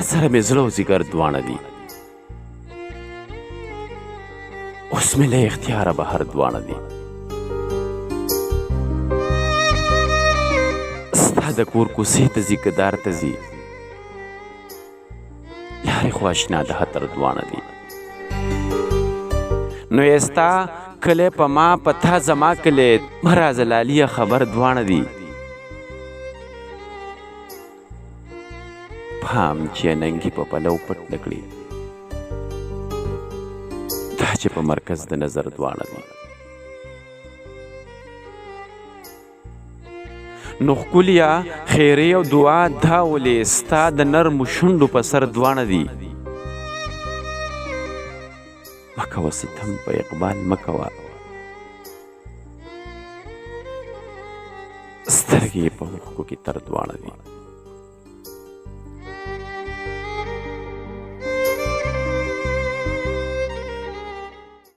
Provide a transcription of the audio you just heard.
سره مې زړه او ځیګر دواړه دي، اوس مې له اختیاره بهر دواړه دي. ستا د کور کوڅې ته ځي که دار ته ځي، لارې خو اشنا د خطر دواړه دي. نو یې ستا کلی په ما په تا زما کلی مه راځه لالیه خبر دواړه دي. پام چې ننګي په پلو پټ نه کړي، دا چې په مرکز د نظر دواړه دي. نو ښکليه خیرې او دعا دا ولې ستا د نرمو شونډو په سر دواړه دي. مه کوه ستم په اقبال مه کوه، سترګې یې په اوښکو کې تر دواړه دي.